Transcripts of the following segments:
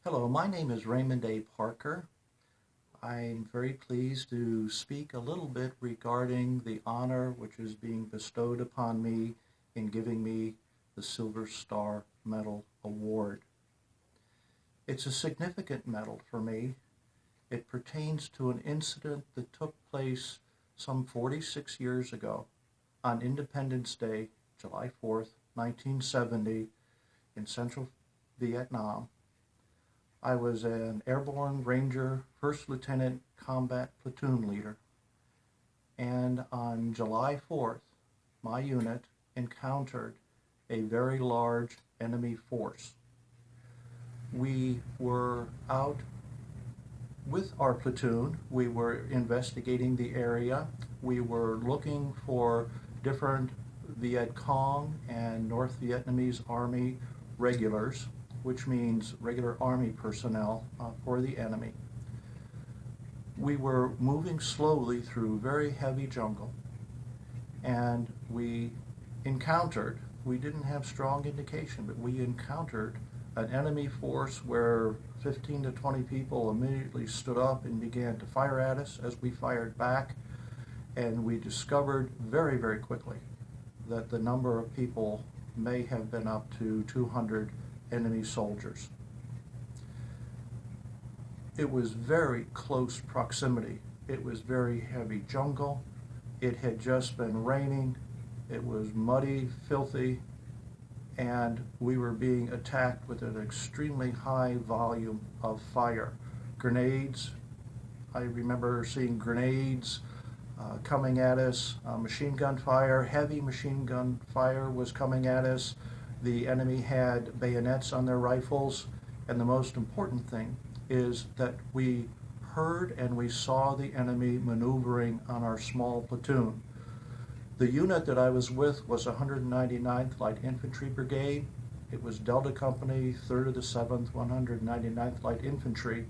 Hello, my name is Raymond Parker. I'm very pleased to speak a little bit regarding the honor which is being bestowed upon me in giving me the Silver Star Medal Award. It's a significant medal for me. It pertains to an incident that took place some 46 years ago on Independence Day, July 4th, 1970, in central Vietnam. I was an airborne ranger, first lieutenant combat platoon leader. And on July 4th, my unit encountered a very large enemy force. We were out with our platoon. We were investigating the area. We were looking for different Viet Cong and North Vietnamese Army regulars, which means regular Army personnel for the enemy. We were moving slowly through very heavy jungle, and we didn't have strong indication, but we encountered an enemy force where 15 to 20 people immediately stood up and began to fire at us as we fired back, and we discovered very, very quickly that the number of people may have been up to 200 enemy soldiers. It was very close proximity. It was very heavy jungle. It had just been raining. It was muddy, filthy, and we were being attacked with an extremely high volume of fire. Grenades, I remember seeing grenades coming at us, machine gun fire, heavy machine gun fire was coming at us. The enemy had bayonets on their rifles, and the most important thing is that we heard and we saw the enemy maneuvering on our small platoon. The unit that I was with was 199th Light Infantry Brigade. It was Delta Company, 3rd of the 7th, 199th Light Infantry.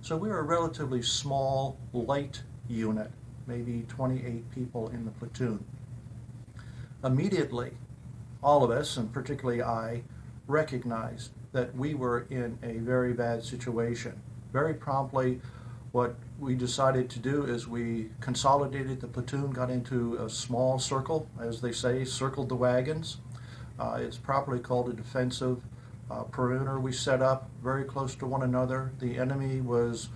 So we were a relatively small, light unit, maybe 28 people in the platoon. Immediately, all of us, and particularly I, recognized that we were in a very bad situation. Very promptly, what we decided to do is we consolidated the platoon, got into a small circle, as they say, circled the wagons. It's properly called a defensive perimeter we set up very close to one another. The enemy was,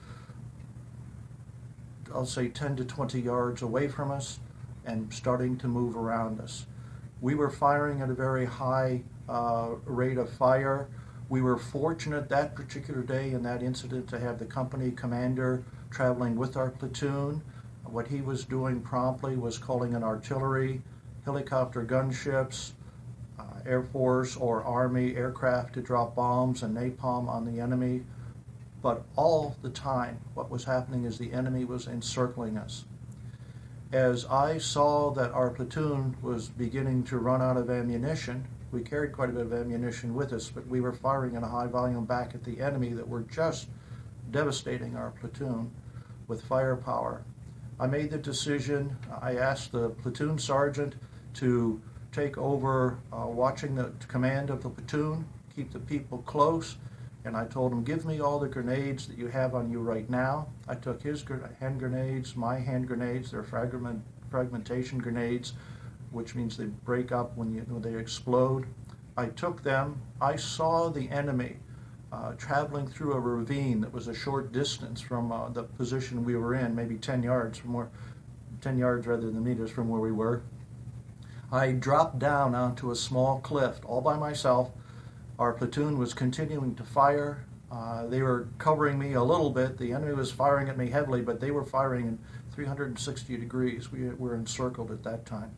I'll say, 10 to 20 yards away from us and starting to move around us. We were firing at a very high rate of fire. We were fortunate that particular day in that incident to have the company commander traveling with our platoon. What he was doing promptly was calling in artillery, helicopter gunships, Air Force or Army aircraft to drop bombs and napalm on the enemy. But all the time, what was happening is the enemy was encircling us. As I saw that our platoon was beginning to run out of ammunition, we carried quite a bit of ammunition with us, but we were firing in a high volume back at the enemy that were just devastating our platoon with firepower. I made the decision. I asked the platoon sergeant to take over watching the command of the platoon, keep the people close, and I told him, give me all the grenades that you have on you right now. I took his hand grenades, my hand grenades, they're fragmentation grenades, which means they break up when they explode. I took them. I saw the enemy traveling through a ravine that was a short distance from the position we were in, maybe 10 yards from 10 yards rather than meters from where we were. I dropped down onto a small cliff all by myself. Our platoon was continuing to fire. They were covering me a little bit. The enemy was firing at me heavily, but they were firing in 360 degrees. We were encircled at that time.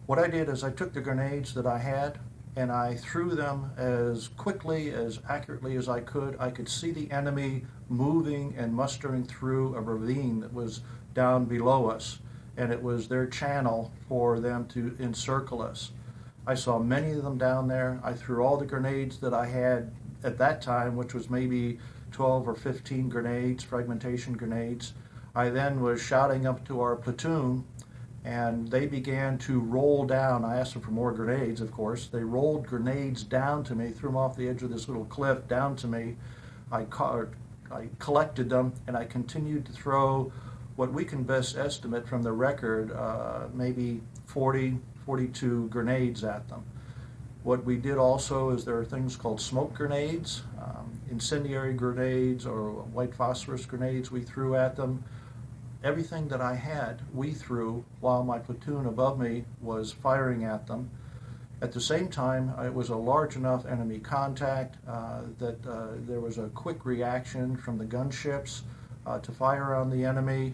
What I did is I took the grenades that I had and I threw them as quickly, as accurately as I could. I could see the enemy moving and mustering through a ravine that was down below us, and it was their channel for them to encircle us. I saw many of them down there. I threw all the grenades that I had at that time, which was maybe 12 or 15 grenades, fragmentation grenades. I then was shouting up to our platoon, and they began to roll down. I asked them for more grenades, of course. They rolled grenades down to me, threw them off the edge of this little cliff down to me. I collected them, and I continued to throw what we can best estimate from the record, maybe 40, 42 grenades at them. What we did also is there are things called smoke grenades, incendiary grenades, or white phosphorus grenades we threw at them. Everything that I had, we threw while my platoon above me was firing at them. At the same time, it was a large enough enemy contact that there was a quick reaction from the gunships to fire on the enemy.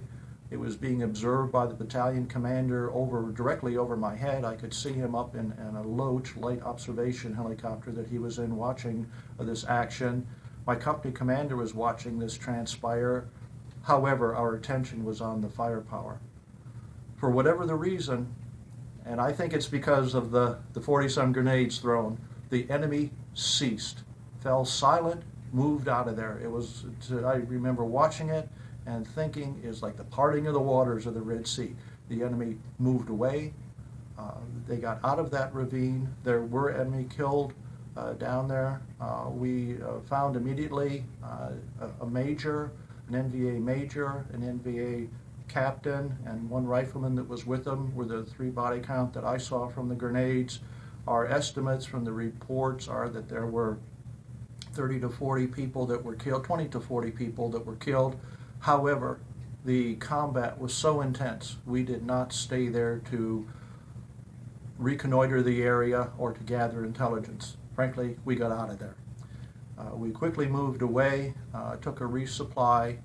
It was being observed by the battalion commander directly over my head. I could see him up in a Loach light observation helicopter that he was in watching this action. My company commander was watching this transpire. However, our attention was on the firepower. For whatever the reason, and I think it's because of the 40-some grenades thrown, the enemy ceased, fell silent, moved out of there. I remember watching it and thinking is like the parting of the waters of the Red Sea. The enemy moved away. They got out of that ravine. There were enemy killed down there. We found immediately a major, an NVA major, an NVA captain, and one rifleman that was with them were the 3 body count that I saw from the grenades. Our estimates from the reports are that there were 30 to 40 people that were killed, 20 to 40 people that were killed. However, the combat was so intense, we did not stay there to reconnoiter the area or to gather intelligence. Frankly, we got out of there. We quickly moved away, took a resupply,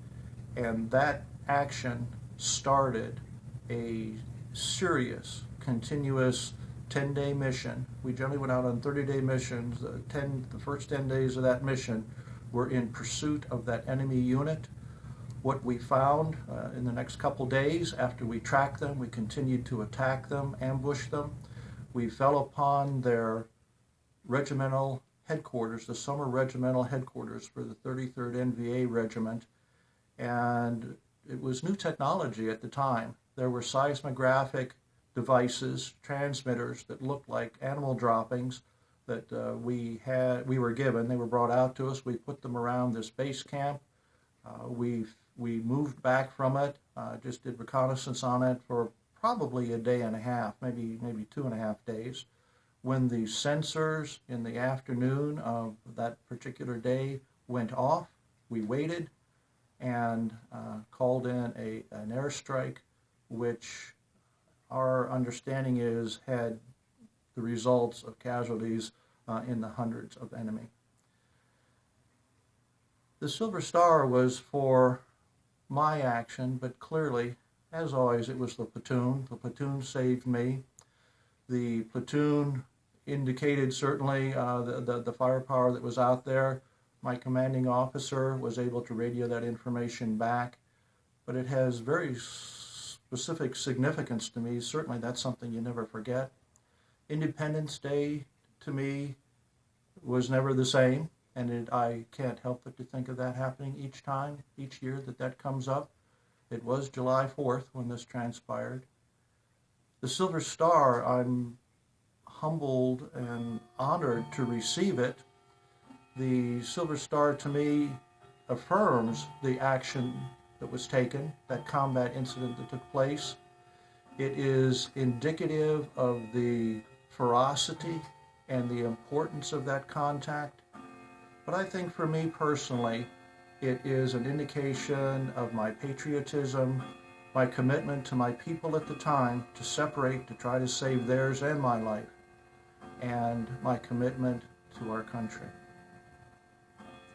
and that action started a serious, continuous 10-day mission. We generally went out on 30-day missions. The first 10 days of that mission were in pursuit of that enemy unit. What we found in the next couple days, after we tracked them, we continued to attack them, ambush them. We fell upon their regimental headquarters, the summer regimental headquarters for the 33rd NVA Regiment, and it was new technology at the time. There were seismographic devices, transmitters that looked like animal droppings that we were given. They were brought out to us. We put them around this base camp. We moved back from it, just did reconnaissance on it for probably a day and a half, maybe 2.5 days. When the sensors in the afternoon of that particular day went off, we waited and called in an airstrike, which our understanding is had the results of casualties in the hundreds of enemy. The Silver Star was for my action, but clearly, as always, it was the platoon. The platoon saved me. The platoon indicated certainly the firepower that was out there. My commanding officer was able to radio that information back, but it has very specific significance to me. Certainly that's something you never forget. Independence Day, to me, was never the same, and I can't help but to think of that happening each year that comes up. It was July 4th when this transpired. The Silver Star, I'm humbled and honored to receive it. The Silver Star, to me, affirms the action that was taken, that combat incident that took place. It is indicative of the ferocity and the importance of that contact. But I think for me personally, it is an indication of my patriotism, my commitment to my people at the time to separate, to try to save theirs and my life, and my commitment to our country.